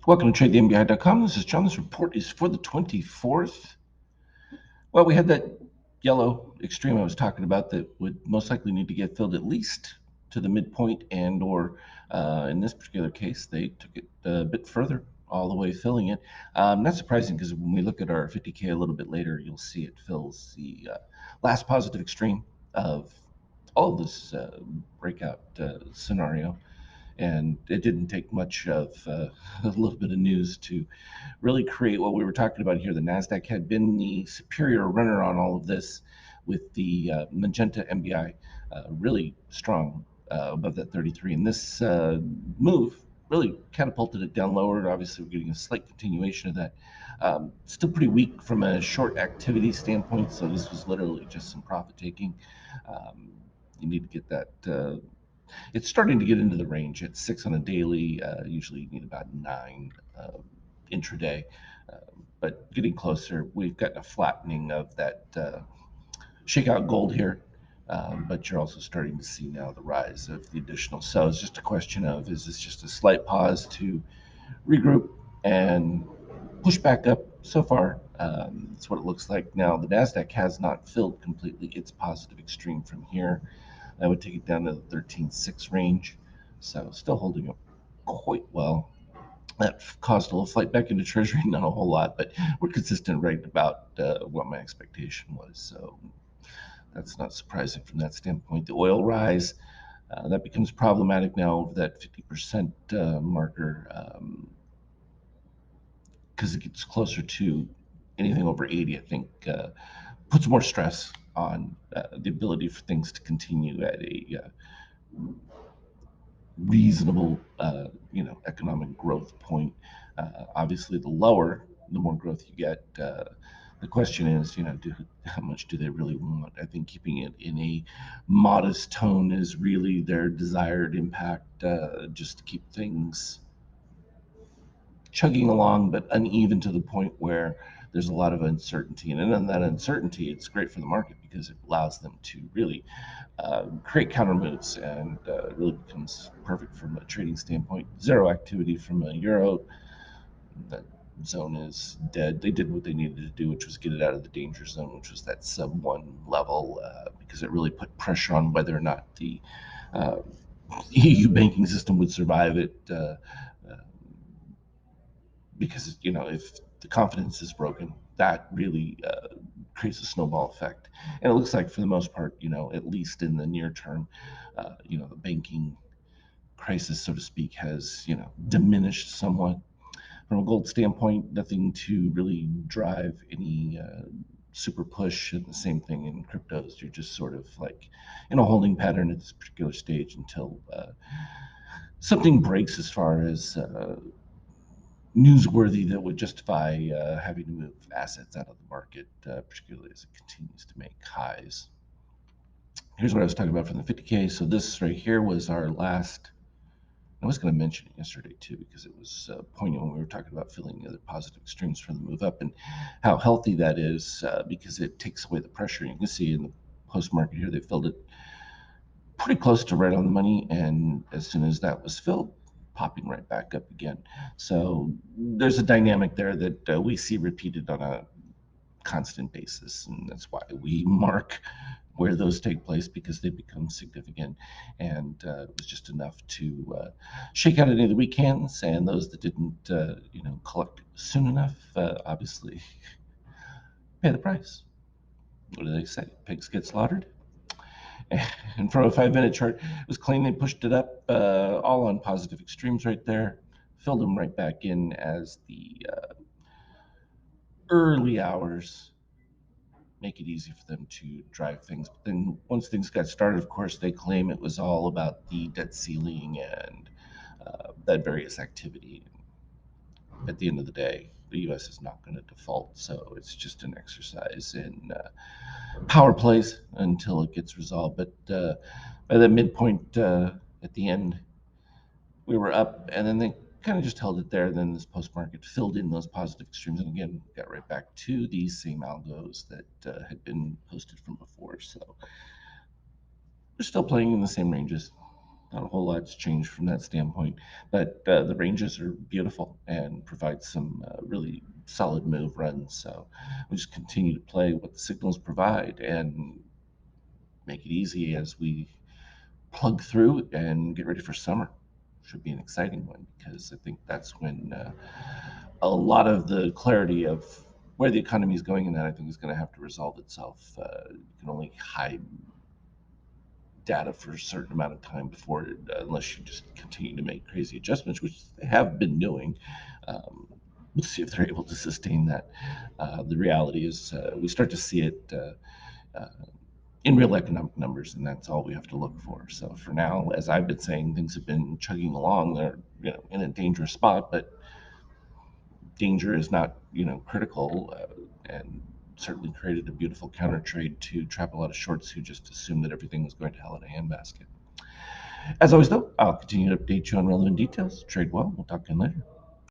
Welcome to TradeTheMBI.com. This is John. This report is for the 24th. Well, we had that yellow extreme I was talking about that would most likely need to get filled at least to the midpoint, and or in this particular case, they took it a bit further, all the way filling it. Not surprising, because when we look at our 50K a little bit later, you'll see it fills the last positive extreme of all of this breakout scenario. And it didn't take much of a little bit of news to really create what we were talking about here. The Nasdaq had been the superior runner on all of this, with the magenta MBI really strong above that 33, and this move really catapulted it down lower. Obviously, we're getting a slight continuation of that. Still pretty weak from a short activity standpoint, so this was literally just some profit taking. Um, you need to get that it's starting to get into the range. It's 6 on a daily. Usually you need about 9 intraday, but getting closer. We've got a flattening of that shakeout gold here, but you're also starting to see now the rise of the additional. So it's just a question of, is this just a slight pause to regroup and push back up? So far, that's what it looks like. Now, the NASDAQ has not filled completely its positive extreme from here. That would take it down to the 13.6 range. So still holding up quite well. That caused a little flight back into Treasury, not a whole lot, but we're consistent right about what my expectation was. So that's not surprising from that standpoint. The oil rise, that becomes problematic now over that 50% marker, because it gets closer to anything over 80, I think, puts more stress on the ability for things to continue at a reasonable, economic growth point. Obviously, the lower, the more growth you get. The question is, how much do they really want? I think keeping it in a modest tone is really their desired impact, just to keep things chugging along, but uneven to the point where there's a lot of uncertainty. And in that uncertainty, it's great for the market because it allows them to really create counter moves, and it really becomes perfect from a trading standpoint. Zero activity from a euro. That zone is dead. They did what they needed to do, which was get it out of the danger zone, which was that sub one level, because it really put pressure on whether or not the uh, EU banking system would survive it. Because if the confidence is broken, that really creates a snowball effect. And it looks like, for the most part, at least in the near term, the banking crisis, so to speak, has diminished somewhat. From a gold standpoint, nothing to really drive any super push. And the same thing in cryptos. You're just sort of like in a holding pattern at this particular stage until something breaks as far as newsworthy that would justify having to move assets out of the market, particularly as it continues to make highs. Here's what I was talking about from the 50K. So this right here was our last. I was going to mention it yesterday too, because it was poignant when we were talking about filling the other positive extremes from the move up, and how healthy that is, because it takes away the pressure. You can see in the post market here, they filled it pretty close to right on the money, and as soon as that was filled, popping right back up again. So there's a dynamic there that we see repeated on a constant basis, and that's why we mark where those take place, because they become significant. And it was just enough to shake out any of the weak hands, and those that didn't, collect soon enough, obviously pay the price. What do they say? Pigs get slaughtered. And from a 5 minute chart, it was clean. They pushed it up, all on positive extremes right there, filled them right back in as the early hours make it easy for them to drive things. But then once things got started, of course, they claim it was all about the debt ceiling and that various activity. At the end of the day, the U.S. is not going to default, so it's just an exercise in power plays until it gets resolved. But by the midpoint, at the end, we were up, and then they kind of just held it there. And then this post market filled in those positive extremes, and again got right back to these same algos that had been posted from before. So we're still playing in the same ranges. not a whole lot's changed from that standpoint. But the ranges are beautiful and provide some really solid move runs. So we just continue to play what the signals provide and make it easy as we plug through and get ready for summer. Should be an exciting one because I think that's when a lot of the clarity of where the economy is going and that I think is going to have to resolve itself. You can only hide data for a certain amount of time before, unless you just continue to make crazy adjustments, which they have been doing. Um, we'll see if they're able to sustain that. The reality is, we start to see it uh, in real economic numbers, and that's all we have to look for. So for now, as I've been saying, things have been chugging along. They're in a dangerous spot, but danger is not critical, and certainly created a beautiful counter trade to trap a lot of shorts who just assumed that everything was going to hell in a handbasket. As always, though, I'll continue to update you on relevant details. Trade well. We'll talk again later.